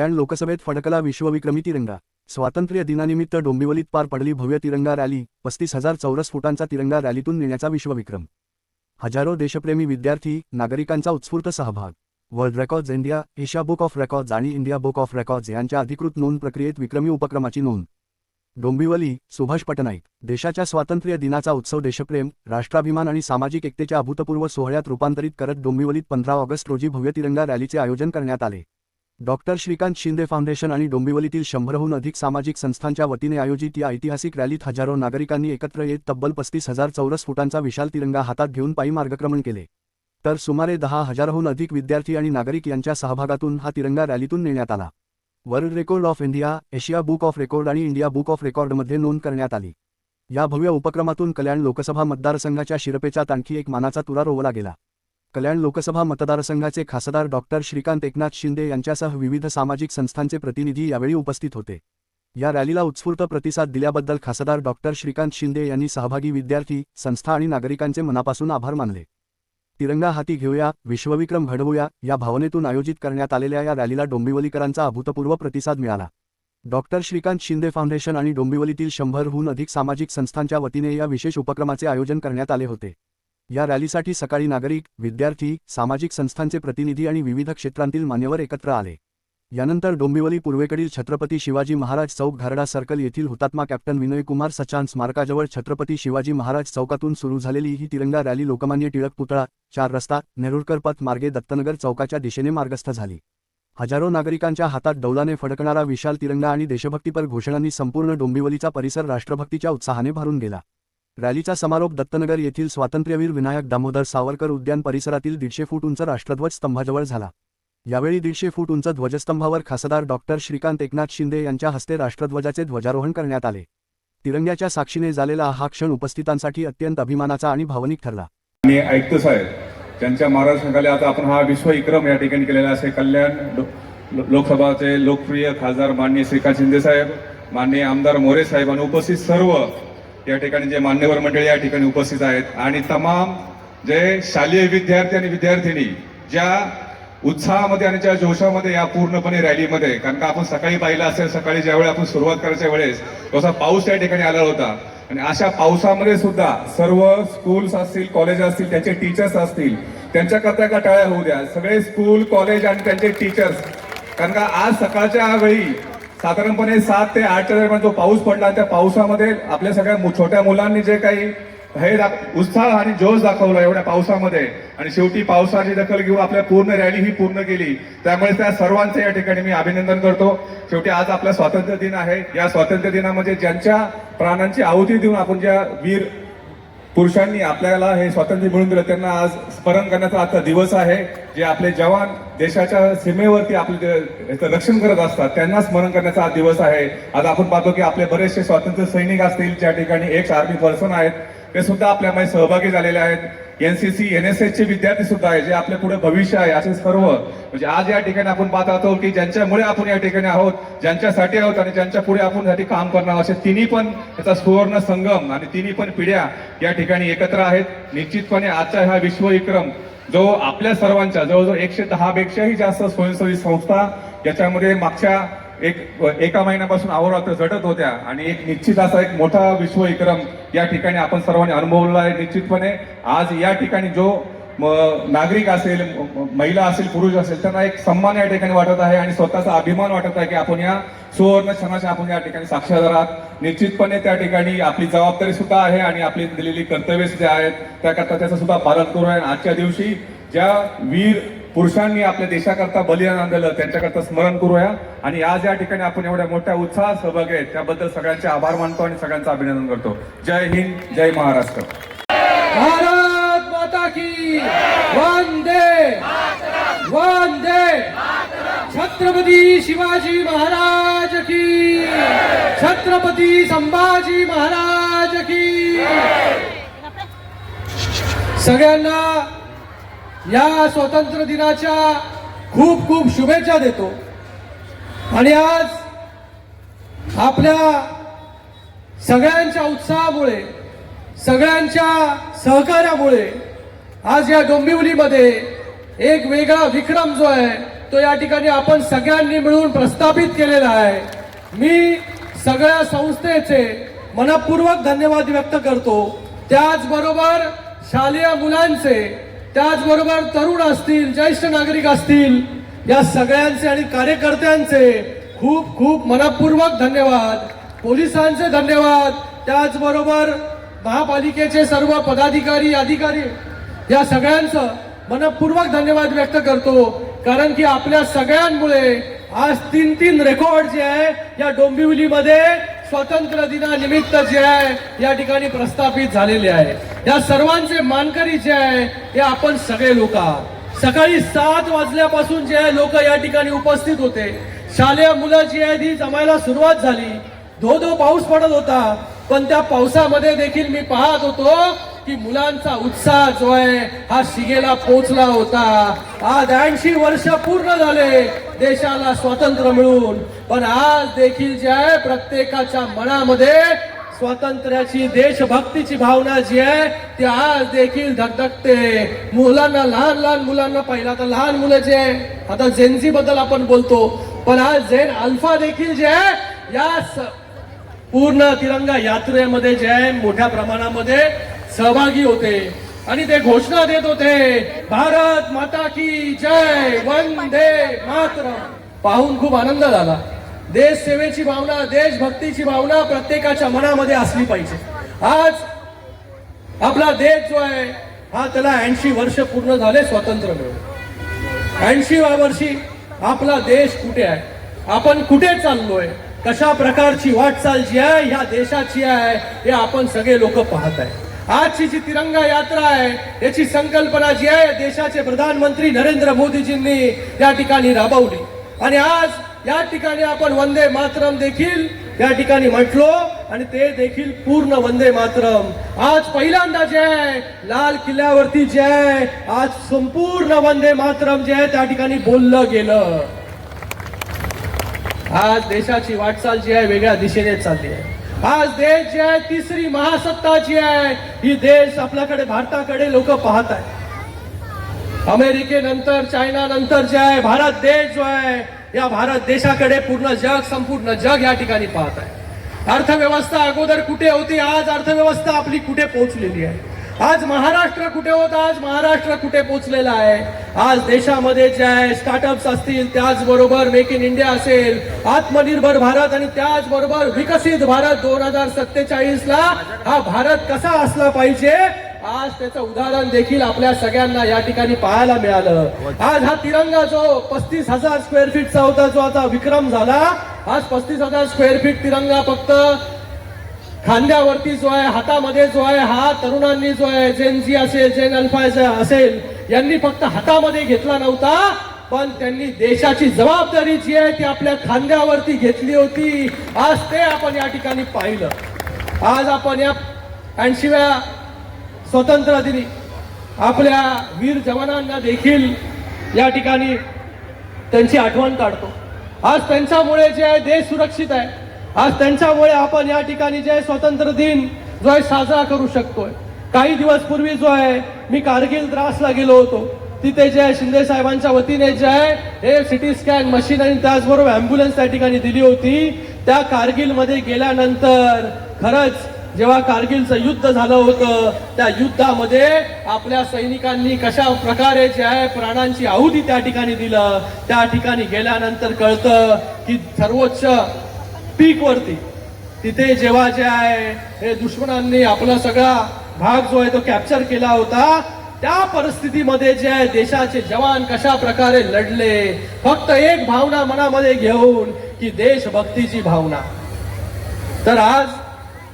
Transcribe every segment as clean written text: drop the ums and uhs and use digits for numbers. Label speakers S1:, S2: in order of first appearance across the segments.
S1: कल्याण लोकसभेत फडकला विश्वविक्रमी तिरंगा। स्वातंत्र्य दिनानिमित्त डोंबिवलीत पार पडली भव्य तिरंगा रॅली। 35,000 चौरस फुटांचा तिरंगा रॅलीतून नेण्याचा विश्वविक्रम। हजारो देशप्रेमी विद्यार्थी नागरिकांचा उत्स्फूर्त सहभाग। World records India, Asia book of records आणि इंडिया बुक ऑफ रेकॉर्ड्स यांच्या अधिकृत नोंद प्रक्रियेत विक्रमी उपक्रमाची नोंद। डोंबिवली, सुभाष पटनाईक। देशाच्या स्वातंत्र्य दिनाचा उत्सव देशप्रेम, राष्ट्राभिमान आणि सामाजिक एकतेच्या अभूतपूर्व सोहळ्यात रूपांतरित करत डोंबिवलीत 15 ऑगस्ट रोजी भव्य तिरंगा रॅलीचे आयोजन करण्यात आले। डॉक्टर श्रीकांत शिंदे फाउंडेशन आणि डोंबिवलीतील 100हून अधिक सामाजिक संस्थांच्या वतीने आयोजित या ऐतिहासिक रॅलीत हजारो नागरिकांनी एकत्र येत तब्बल 35,000 चौरस फुटांचा विशाल तिरंगा हातात घेऊन पायी मार्गक्रमण केले। तर सुमारे 10,000हून अधिक विद्यार्थी आणि नागरिक यांच्या सहभागातून हा तिरंगा रॅलीतून नेण्यात आला। World record of India, Asia book of record आणि इंडिया बुक ऑफ रेकॉर्डमध्ये नोंद करण्यात आली। या भव्य उपक्रमातून कल्याण लोकसभा मतदारसंघाच्या शिरपेचात आणखी एक मानाचा तुरा रोवला गेला। कल्याण लोकसभा मतदारसंघाचे खासदार डॉक्टर श्रीकांत एकनाथ शिंदे यांच्यासह विविध सामाजिक संस्थांचे प्रतिनिधी यावेळी उपस्थित होते। या रॅलीला उत्स्फूर्त प्रतिसाद दिल्याबद्दल खासदार डॉक्टर श्रीकांत शिंदे यांनी सहभागी विद्यार्थी, संस्था आणि नागरिकांचे मनापासून आभार मानले। तिरंगा हाती घेऊया, विश्वविक्रम घडवूया या भावनेतून आयोजित करण्यात आलेल्या या रॅलीला डोंबिवलीकरांचा अभूतपूर्व प्रतिसाद मिळाला। डॉक्टर श्रीकांत शिंदे फाउंडेशन आणि डोंबिवलीतील 100हून अधिक सामाजिक संस्थांच्या वतीने या विशेष उपक्रमाचे आयोजन करण्यात आले होते। या रॅलीसाठी सकाळी नागरिक, विद्यार्थी, सामाजिक संस्थांचे प्रतिनिधी आणि विविध क्षेत्रांतील मान्यवर एकत्र आले। यानंतर डोंबिवली पूर्वेकडील छत्रपती शिवाजी महाराज चौक, घारडा सर्कल येथील हुतात्मा कॅप्टन विनय कुमार सचान स्मारकाजवळ छत्रपती शिवाजी महाराज चौकातून सुरू झालेली ही तिरंगा रॅली लोकमान्य टिळक पुतळा, 4 रस्ता, नेरुरकर पथ मार्गे दत्तनगर चौकाच्या दिशेने मार्गस्थ झाली। हजारो नागरिकांच्या हातात डौलाने फडकणारा विशाल तिरंगा आणि देशभक्तीपर घोषणांनी संपूर्ण डोंबिवलीचा परिसर राष्ट्रभक्तीच्या उत्साहाने भरून गेला। रॅलीचा समारोप दत्तनगर येथील स्वातंत्र्यवीर विनायक दामोदर सावरकर उद्यान परिसरातील 150 फूट उंच राष्ट्रध्वज स्तंभाजवळ झाला। यावेळी 150 फूट उंच ध्वजस्तंभावर खासदार डॉक्टर श्रीकांत एकनाथ शिंदे यांच्या हस्ते राष्ट्रध्वजाचे ध्वजारोहण करण्यात आले। तिरंग्याच्या साक्षीने झालेला हा क्षण उपस्थितांसाठी अत्यंत अभिमानाचा आणि भावनिक ठरला।
S2: आणि आयुक्त साहेब ज्यांच्या मार्गदर्शनाखाली आता आपण हा विश्वविक्रम या ठिकाणी केलेला असे कल्याण लोकसभाचे लोकप्रिय खासदार माननीय श्रीकांत शिंदे साहेब, माननीय आमदार मोरे साहेब आणि उपस्थित सर्व या ठिकाणी जे मान्यवर मंडळी या ठिकाणी उपस्थित आहेत आणि तमाम जे शालेय विद्यार्थी आणि विद्यार्थिनी ज्या उत्साहामध्ये आणि ज्या जोशामध्ये या पूर्णपणे रॅलीमध्ये, कारण का आपण सकाळी पाहिलं असेल, सकाळी ज्यावेळी आपण सुरुवात करायच्या वेळेस तसा पाऊस या ठिकाणी आला होता आणि अशा पावसामध्ये सुद्धा सर्व स्कूल्स असतील, कॉलेज असतील, त्यांचे टीचर्स असतील, त्यांच्याकरता का टाळ्या होऊ द्या, सगळे स्कूल, कॉलेज आणि त्यांचे टीचर्स, कारण का आज सकाळच्या वेळी साधारणपणे 7 ते 8च्या दरम्यान जो पाऊस पडला त्या पावसामध्ये आपल्या सगळ्या छोट्या मुलांनी जे काही हे उत्साह आणि जोश दाखवला एवढ्या पावसामध्ये आणि शेवटी पावसाची दखल घेऊन आपल्या पूर्ण रॅली ही पूर्ण केली। त्यामुळे त्या सर्वांचे या ठिकाणी मी अभिनंदन करतो। शेवटी आज आपला स्वातंत्र्य दिन आहे। या स्वातंत्र्य दिनामध्ये ज्यांच्या प्राणांची आहुती देऊन आपण ज्या वीर पुरुषांनी आपल्याला हे स्वातंत्र्य मिळवून दिलं त्यांना आज स्मरण करण्याचा आजचा दिवस आहे। जे आपले जवान देशाच्या सीमेवरती आपले रक्षण करत असतात त्यांना स्मरण करण्याचा आज दिवस आहे। आज आपण पाहतो की आपले बरेचसे स्वातंत्र्य सैनिक असतील, ज्या ठिकाणी एक्स आर्मी पर्सन आहेत, ते सुद्धा आपल्यामध्ये सहभागी झालेले आहेत। एनसीसी, एनएसएस चे विद्यार्थी सुद्धा आहेत, जे आपले पुढे भविष्य आहे। असे सर्व म्हणजे आज या ठिकाणी आपण पाहत आहोत की ज्यांच्यामुळे आपण या ठिकाणी आहोत, ज्यांच्यासाठी आहोत आणि ज्यांच्या पुढे आपण साठी काम करणार, असे तिन्ही पण याचा सुवर्ण संगम आणि तिन्ही पण पिढ्या या ठिकाणी एकत्र आहेत। निश्चितपणे आजचा हा विश्वविक्रम जो आपल्या सर्वांच्या जवळजवळ 110 पेक्षाही जास्त स्वयंसेवी संस्था याच्यामध्ये मागच्या एका महिन्यापासून अहोरात्र झटत होत्या आणि एक निश्चित असा एक मोठा विश्वविक्रम या ठिकाणी आपण सर्वांनी अनुभवला आहे। निश्चितपणे आज या ठिकाणी जो नागरिक असेल, महिला असेल, पुरुष असेल, त्यांना एक सन्मान या ठिकाणी वाटत आहे आणि स्वतःचा अभिमान वाटत आहे की आपण या सुवर्ण क्षणाच्या आपण या ठिकाणी साक्षीदार आहात। निश्चितपणे त्या ठिकाणी आपली जबाबदारी सुद्धा आहे आणि आपली दिलेली कर्तव्य सुद्धा आहेत, त्याकरता त्याचं सुद्धा पालन करू आहे। आजच्या दिवशी ज्या वीर पुरुषांनी आपल्या देशाकरता बलिदान दिलं त्यांच्याकरता स्मरण करूया आणि आज या ठिकाणी आपण एवढ्या मोठ्या उत्साहात सहभागी आहेत त्याबद्दल सगळ्यांचे आभार मानतो आणि सगळ्यांचं अभिनंदन करतो। जय हिंद, जय महाराष्ट्र।
S3: भारत माता की वंदे वंदे। छत्रपती शिवाजी महाराज की, छत्रपती संभाजी महाराज की। सगळ्यांना या स्वातंत्र्य दिनाच्या खूप खूप शुभेच्छा देतो आणि आज आपल्या सगळ्यांच्या उत्साहामुळे, सगळ्यांच्या सहकार्यामुळे आज या डोंबिवलीमध्ये एक वेगळा विक्रम जो आहे तो या ठिकाणी आपण सगळ्यांनी मिळून प्रस्थापित केलेला आहे. मी सगळ्या संस्थेचे मनपूर्वक धन्यवाद व्यक्त करतो. त्याचबरोबर शालेय मुलांचे, त्याचबरोबर तरुण असतील, ज्येष्ठ नागरिक असतील, या सगळ्यांचे आणि कार्यकर्त्यांचे खूप खूप मनपूर्वक धन्यवाद. पोलिसांचे धन्यवाद, त्याचबरोबर महापालिकेचे सर्व पदाधिकारी, अधिकारी, या सगळ्यांचं मनपूर्वक धन्यवाद व्यक्त करतो. कारण की आपल्या सगळ्यांमुळे आज 3 रेकॉर्ड जे आहे या डोंबिवलीमध्ये स्वातंत्र्य दिनानिमित्त जे आहे या ठिकाणी प्रस्थापित झालेले आहे. या सर्वांचे मानकरी जे आहे हे आपण सगळे लोक आहात. सकाळी 7 वाजल्यापासून जे आहे लोक या ठिकाणी उपस्थित होते. शालेय मुलं जी आहे ती जमायला सुरुवात झाली. धो पाऊस पडत होता, पण त्या पावसामध्ये देखील मी पाहत होतो की मुलांचा उत्साह जो आहे हा शिगेला पोचला होता. आज 80 वर्ष पूर्ण झाले देशाला स्वातंत्र्य मिळून, पण आज देखील जे आहे प्रत्येकाच्या मनामध्ये स्वातंत्र्याची, देशभक्तीची भावना जी आहे ती आज देखील धगधगते. मुलांना, लहान मुलांना पाहिलं तर लहान मुलं जे आहे, आता जेनझी बद्दल आपण बोलतो, पण आज जेन अल्फा देखील जे आहे या पूर्ण तिरंगा यात्रेमध्ये जे आहे मोठ्या प्रमाणामध्ये सहभागी होते आणि ते घोषणा देत होते, भारत माता की जय, वंदे मातरम. पाहून खूप आनंद झाला. देश सेवेची भावना, देशभक्तीची भावना प्रत्येकाच्या मनामध्ये असली पाहिजे. आज आपला देश जो आहे हा त्याला 80 वर्ष पूर्ण झाले स्वातंत्र्य मिळून. 80व्या वर्षी आपला देश कुठे आहे, आपण कुठे चाललोय, कशा प्रकारची वाटचाल जी आहे ह्या देशाची आहे हे आपण सगळे लोक पाहत आहे. आजची जी तिरंगा यात्रा आहे याची संकल्पना जी आहे देशाचे प्रधानमंत्री नरेंद्र मोदीजींनी या ठिकाणी राबवली आणि आज या ठिकाणी आपण वंदे मातरम देखील या ठिकाणी म्हटलो आणि ते देखील पूर्ण वंदे मातरम. आज पहिल्यांदा जे आहे लाल किल्ल्यावरती जे आहे आज संपूर्ण वंदे मातरम जे आहे त्या ठिकाणी बोललं गेलं. आज देशाची वाटचाल जी आहे वेगळ्या दिशेने चालली आहे. आज देश जे आहे तिसरी महासत्ता जी आहे ही देश आपल्याकडे, भारताकडे लोक पाहत आहे. अमेरिकेनंतर, चायना नंतर जे आहे भारत देश जो आहे या भारत देशाकडे पूर्ण जग, संपूर्ण जग या ठिकाणी पाहत आहे. अर्थव्यवस्था अगोदर कुठे होती, आज अर्थव्यवस्था आपली कुठे पोहोचलेली आहे. आज महाराष्ट्र कुठे होता, आज महाराष्ट्र कुठे पोहोचलेला आहे. आज देशामध्ये जे आहे स्टार्टअप्स असतील, त्याचबरोबर मेक इन इंडिया असेल, आत्मनिर्भर भारत आणि त्याचबरोबर विकसित भारत 2047ला हा भारत कसा असला पाहिजे आज त्याचं उदाहरण देखील आपल्या सगळ्यांना या ठिकाणी पाहायला मिळालं. आज हा तिरंगा जो 35,000 स्क्वेअर फीटचा होता, जो आता विक्रम झाला, आज 35,000 स्क्वेअर फीट तिरंगा फक्त खांद्यावरती जो आहे, हातामध्ये जो आहे, हा तरुणांनी जो आहे, जेन झी असेल, जेन अल्फा असेल, यांनी फक्त हातामध्ये घेतला नव्हता, पण त्यांनी देशाची जबाबदारी जी आहे ती आपल्या खांद्यावरती घेतली होती. आज ते आपण या ठिकाणी पाहिलं. आज आपण या 80व्या स्वातंत्र्य दिनी आपल्या वीर जवानांना देखील या ठिकाणी त्यांची आठवण काढतो. आज त्यांच्यामुळे जे आहे देश सुरक्षित आहे. आज त्यांच्यामुळे आपण या ठिकाणी जे स्वातंत्र्य दिन जो आहे साजरा करू शकतोय. काही दिवस पूर्वी जो आहे मी कारगिल द्रासला गेलो होतो. तिथे जे आहे शिंदे साहेबांच्या वतीने जे आहे हे सिटी स्कॅन मशीन आणि त्याचबरोबर अँब्युलन्स त्या ठिकाणी दिली होती. त्या कारगिलमध्ये गेल्यानंतर खरंच जेव्हा कारगिलचं युद्ध झालं होतं त्या युद्धामध्ये आपल्या सैनिकांनी कशा प्रकारे जे आहे प्राणांची आहुती त्या ठिकाणी दिलं, त्या ठिकाणी गेल्यानंतर कळतं की सर्वोच्च पीक वरती तिथे जेव्हा जे आहे हे दुश्मनांनी आपला सगळा भाग जो आहे तो कॅप्चर केला होता, त्या परिस्थितीमध्ये जे आहे देशाचे जवान कशा प्रकारे लढले, फक्त एक भावना मनामध्ये घेऊन की देशभक्तीची भावना. तर आज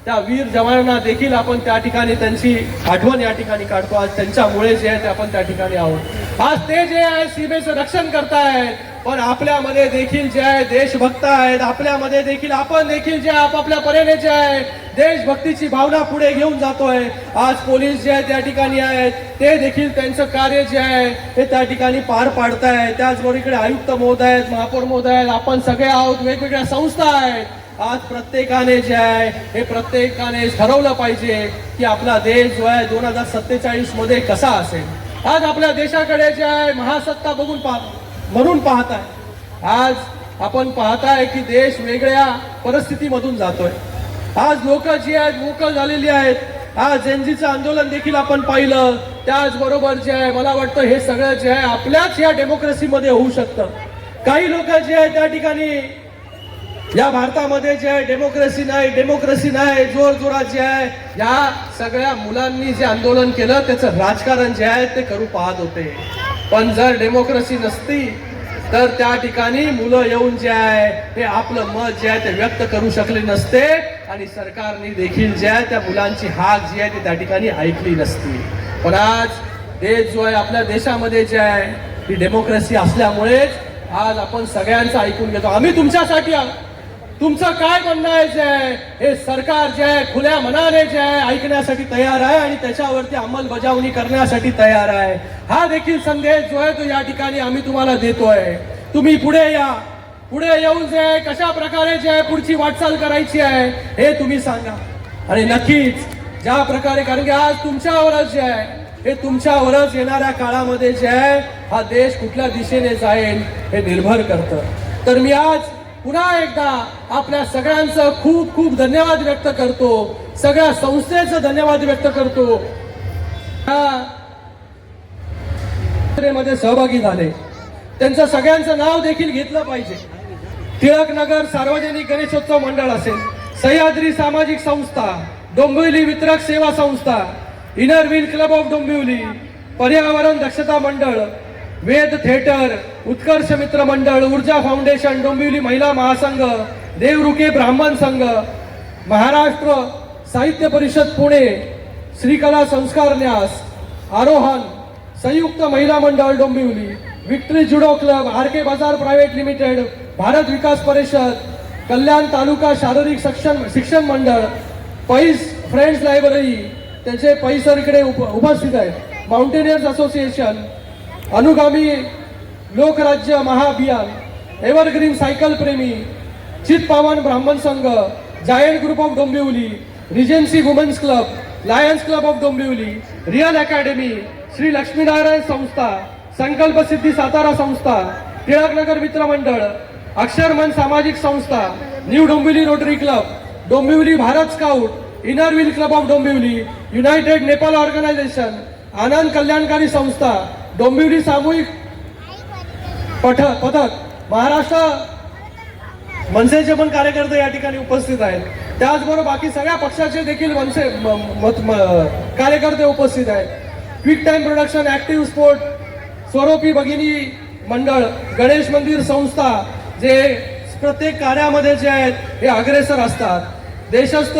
S3: त्या वीर जवानांना देखील आपण त्या ठिकाणी त्यांची आठवण या ठिकाणी काढतो. आज त्यांच्यामुळे जे आहे ते आपण त्या ठिकाणी आहोत. आज ते जे आहे सीमेचं रक्षण करतायत, पण आपल्यामध्ये देखील जे आहे देशभक्त आहेत. आपल्यामध्ये देखील आपण देखील जे आपापल्या परीने जे आहे देशभक्तीची भावना पुढे घेऊन जातोय. आज पोलीस जे आहे त्या ठिकाणी आहेत, ते देखील त्यांचं कार्य जे आहे हे त्या ठिकाणी पार पाडतायत. त्याचबरोबर इकडे आयुक्त महोदय आहेत, महापौर महोदय आहेत, आपण सगळे आहोत, वेगवेगळ्या संस्था आहेत. आज प्रत्येकाने जे आहे हे प्रत्येकाने ठरवलं पाहिजे की आपला देश जो आहे 2047 मध्ये कसा असेल. आज आपल्या देशाकडे जे आहे महासत्ता बघून म्हणून पाहताय. आज आपण पाहताय की देश वेगळ्या परिस्थितीमधून जातोय. आज लोक जी आहेत मोकळ झालेली आहेत. आज एनजीचं आंदोलन देखील आपण पाहिलं. त्याचबरोबर जे आहे मला वाटतं हे सगळं जे आहे आपल्याच या डेमोक्रेसीमध्ये होऊ शकतं. काही लोक जे आहे त्या ठिकाणी या भारतामध्ये जे आहे डेमोक्रेसी नाही जोर जोरात जे आहे या सगळ्या मुलांनी जे आंदोलन केलं त्याचं राजकारण जे आहे ते करू पाहत होते. पण जर डेमोक्रेसी नसती तर त्या ठिकाणी मुलं येऊन जे आहे हे आपलं मत जे आहे ते व्यक्त करू शकले नसते आणि सरकारने देखील जे आहे त्या मुलांची हाक जी आहे ती त्या ठिकाणी ऐकली नसती. पण आज देश जो आहे आपल्या देशामध्ये जे आहे ही डेमोक्रेसी असल्यामुळेच आज आपण सगळ्यांचं ऐकून घेतो. आम्ही तुमच्यासाठी तुमचं काय म्हणणं आहे जे आहे हे सरकार जे आहे खुल्या मनाने जे आहे ऐकण्यासाठी तयार आहे आणि त्याच्यावरती अंमलबजावणी करण्यासाठी तयार आहे. हा देखील संदेश जो आहे तो या ठिकाणी आम्ही तुम्हाला देतोय. तुम्ही पुढे या. पुढे येऊन जे आहे कशा प्रकारे जे आहे पुढची वाटचाल करायची आहे हे तुम्ही सांगा. आणि नक्कीच ज्या प्रकारे कारण की आज तुमच्यावरच जे आहे हे तुमच्यावरच येणाऱ्या काळामध्ये जे आहे हा देश कुठल्या दिशेने जाईल हे निर्भर करतं. तर मी आज पुन्हा एकदा आपल्या सगळ्यांचं खूप खूप धन्यवाद व्यक्त करतो. सगळ्या संस्थेचं धन्यवाद व्यक्त करतो. मध्ये सहभागी झाले त्यांचं सगळ्यांचं नाव देखील घेतलं पाहिजे. टिळकनगर सार्वजनिक गणेशोत्सव मंडळ असेल, सह्याद्री सामाजिक संस्था, डोंबिवली वितरक सेवा संस्था, inner wheel club of Dombivli, पर्यावरण दक्षता मंडळ, वेद थिएटर, उत्कर्ष मित्र मंडळ, ऊर्जा फाउंडेशन, डोंबिवली महिला महासंघ, देवरुखे ब्राह्मण संघ, महाराष्ट्र साहित्य परिषद पुणे, श्रीकला संस्कार न्यास, आरोहण, संयुक्त महिला मंडळ डोंबिवली, विक्ट्री जुडो क्लब, आर के बाजार प्रायव्हेट लिमिटेड, भारत विकास परिषद, कल्याण तालुका शारीरिक शिक्षण मंडळ, पैस फ्रेंड्स लायब्ररी त्याचे पैसर इकडे उपस्थित आहेत, माउंटेनियर्स असोसिएशन, अनुगामी लोकराज्य महाअभियान, एव्हरग्रीन सायकल प्रेमी, Chitpavan Brahman Sangh, giant group of Dombivli, regency women's club, lions club of Dombivli, real academy, Shri Laxminarayan Sanstha, Sankalp सिद्धी सातारा संस्था, टिळकनगर मित्र मंडळ, अक्षरमन सामाजिक संस्था, new Dombivli rotary club, Dombivli Bharat scout, inner wheel club of Dombivli, united Nepal organisation, आनंद कल्याणकारी संस्था, डोंबिवली सामूहिक पथक, महाराष्ट्र मनसेचे पण कार्यकर्ते या ठिकाणी उपस्थित आहेत. त्याचबरोबर बाकी सगळ्या पक्षाचे देखील कार्यकर्ते उपस्थित आहेत. Quick time production, active sport, स्वरूपी भगिनी मंडळ, गणेश मंदिर संस्था जे प्रत्येक कार्यामध्ये जे आहेत हे अग्रेसर असतात. देशस्थ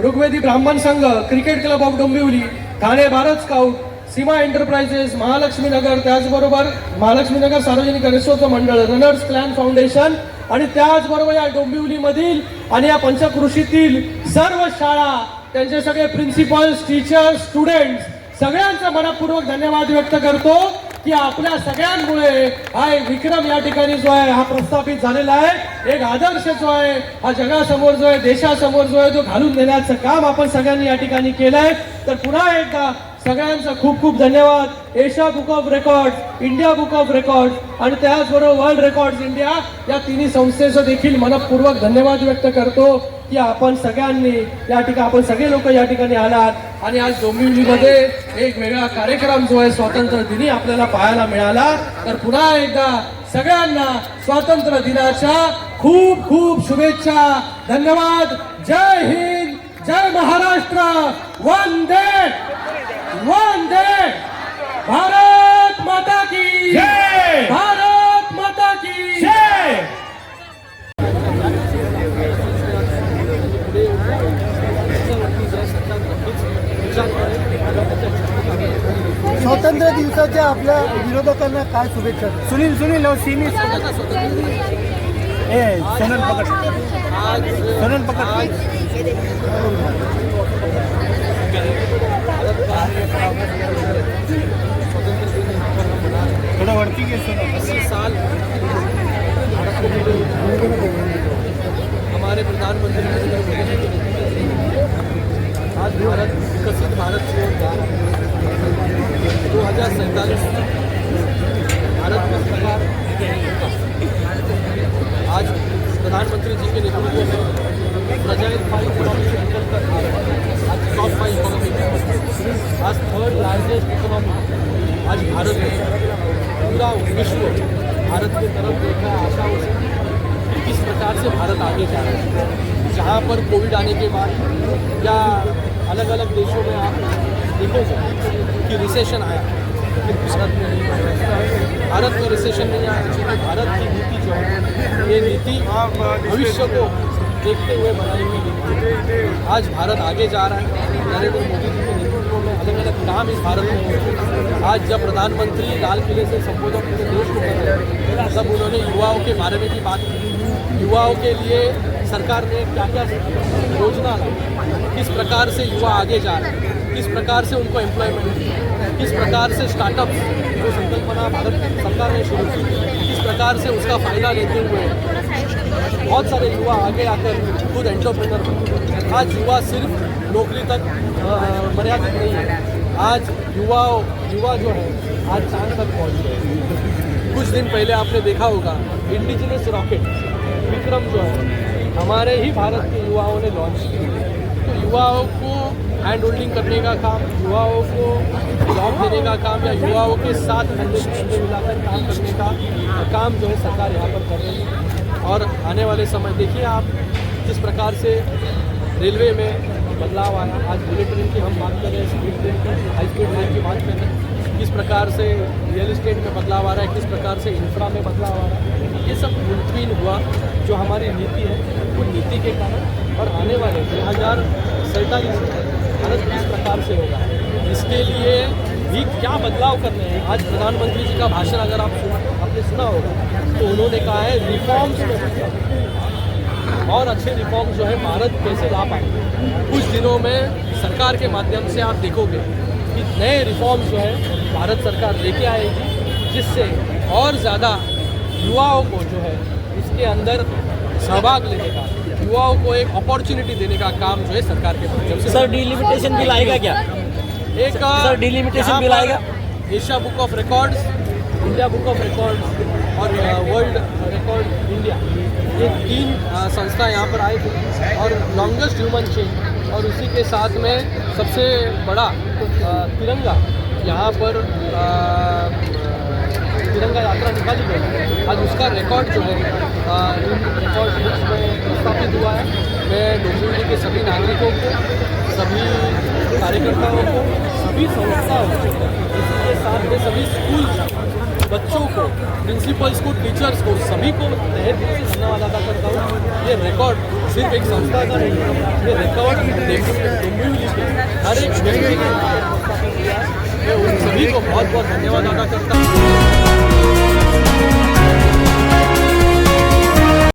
S3: ऋग्वेदी ब्राह्मण संघ, cricket club of Dombivli, Thane Bharat scout, Seema enterprises, Mahalakshmi Nagar, त्याचबरोबर महालक्ष्मी नगर सार्वजनिक गणेशोत्सव मंडळ, रनर्स क्लॅन फाउंडेशन आणि त्याचबरोबर या डोंबिवलीमधील आणि या पंचक्रोशीतील सर्व शाळा, त्यांचे सगळे प्रिन्सिपल्स, टीचर्स, स्टुडंट्स सगळ्यांचा मनपूर्वक धन्यवाद व्यक्त करतो की आपल्या सगळ्यांमुळे हा एक विक्रम या ठिकाणी जो आहे हा प्रस्थापित झालेला आहे. एक आदर्श जो आहे हा जगासमोर जो आहे देशासमोर जो आहे तो घालून देण्याचं काम आपण सगळ्यांनी या ठिकाणी केलंय. तर पुन्हा एकदा सगळ्यांचा खूप खूप धन्यवाद. Asia book of record, India book of record आणि त्याचबरोबर वर्ल्ड रेकॉर्ड्स इंडिया या तिन्ही संस्थेचं देखील मनपूर्वक धन्यवाद व्यक्त करतो की आपण सगळ्यांनी या ठिकाणी आपण सगळे लोक या ठिकाणी आलात आणि आज डोंबिवलीमध्ये एक वेगळा कार्यक्रम जो आहे स्वातंत्र्य दिनी आपल्याला पाहायला मिळाला. तर पुन्हा एकदा सगळ्यांना स्वातंत्र्य दिनाच्या खूप खूप शुभेच्छा. धन्यवाद. जय हिंद, जय महाराष्ट्र, वंदे वंदे भारत माता की जय, भारत माता की जय.
S4: स्वातंत्र्य दिवसाच्या आपल्या विरोधकांना काय शुभेच्छा? सुनील सिमी सोनल पकड थोड़ा वरती के
S3: साल हमारे प्रधानमंत्री आज भारत विकसित भारत की ओर 2047 भारत में सरकार प्रधानमंत्री जी के नेतृत्व में फ्रजाइल 5 इकोनॉमी से निकलकर आज टॉप 5 इकोनॉमी में आज थर्ड लार्जेस्ट इकोनॉमी आज भारत है। पूरा विश्व भारत की तरफ देखा है आशाओं से कि किस प्रकार से भारत आगे जा रहा है। जहाँ पर कोविड आने के बाद या अलग अलग देशों में आप देखोगे कि रिसेशन आया, लेकिन भारत में नहीं आया। भारत में रिसेशन नहीं आया क्योंकि भारत की नीति जो है ये नीति भविष्य को देखते हुए बनाई हुई नीति है। आज भारत आगे जा रहा है। नरेंद्र मोदी जी के नेतृत्व में अलग अलग काम इस भारत में हो रहे हैं। आज जब प्रधानमंत्री लाल किले से संबोधन पूरे देश को कर रहे हैं तब उन्होंने युवाओं के बारे में भी बात की। युवाओं के लिए सरकार ने क्या क्या योजना लाई, किस प्रकार से युवा आगे जा रहे हैं, किस प्रकार से उनको एम्प्लॉयमेंट, किस प्रकार से स्टार्टअप जो संकल्पना भारत सरकार ने शुरू की, किस प्रकार से उसका फ़ायदा लेते हुए बहुत सारे युवा आगे आकर खुद एंटरप्रेन्योर बने। आज युवा सिर्फ नौकरी तक मर्यादित नहीं है। आज युवा जो है आज चांद तक पहुँच गए। कुछ दिन पहले आपने देखा होगा इंडिजिनस रॉकेट विक्रम जो है हमारे ही भारत के युवाओं ने लॉन्च किया। तो युवाओं को हैंड होल्डिंग करने का काम, युवाओं को जॉब देने का काम या युवाओं के साथ कंधे मिलाकर काम करने का काम जो है सरकार यहाँ पर कर रही है। और आने वाले समय देखिए आप जिस प्रकार से रेलवे में बदलाव आया। आज बुलेट ट्रेन की हम बात कर रहे हैं, स्पीड ट्रेन की, हाई स्पीड ट्रेन की बात कर रहे हैं। किस प्रकार से रियल इस्टेट में बदलाव आ रहा है, किस प्रकार से इंफ्रा में बदलाव आ रहा है। ये सब मुमकिन हुआ जो हमारी नीति है वो नीति के कारण। और आने वाले 2047 भारत किस प्रकार से होगा, इसके लिए भी क्या बदलाव करने हैं। आज प्रधानमंत्री जी का भाषण अगर आपने सुना होगा तो उन्होंने कहा है रिफॉर्म्स में बदलाव और अच्छे रिफॉर्म्स जो है भारत कैसे ला पाएंगे। कुछ दिनों में सरकार के माध्यम से आप देखोगे कि नए रिफॉर्म्स जो है भारत सरकार लेके आएगी, जिससे और ज़्यादा युवाओं को जो है इसके अंदर सहभाग लेने का, युवाओं को एक अपॉर्चुनिटी देने का काम जो है सरकार के माध्यम से।
S5: सर डिलिमिटेशन बिल आएगा क्या?
S3: एक
S5: सर डिलिमिटेशन बिल आएगा?
S3: Asia book of records, India book of records और वर्ल्ड रिकॉर्ड इंडिया, ये 3 संस्था यहाँ पर आई थी और लॉन्गेस्ट ह्यूमन चेन और उसी के साथ में सबसे बड़ा तिरंगा यहाँ पर तिरंगा यात्रा निकाली गई। आज उसका रिकॉर्ड जो है इन रिकॉर्ड बुक्स में स्थापित हुआ है। मैं डोंबिवली के सभी नागरिकों को, सभी कार्यकर्ताओं को, सभी संस्थाओं को, इसके साथ में सभी स्कूल बच्चों को, प्रिंसिपल्स को, टीचर्स को, सभी को तहे दिल से धन्यवाद अदा करता हूँ। ये रिकॉर्ड सिर्फ एक संस्था का नहीं है, ये रिकॉर्ड डोंबिवली के हर एक व्यक्ति ने स्थापित किया है। मैं उन सभी को बहुत बहुत धन्यवाद अदा करता हूँ।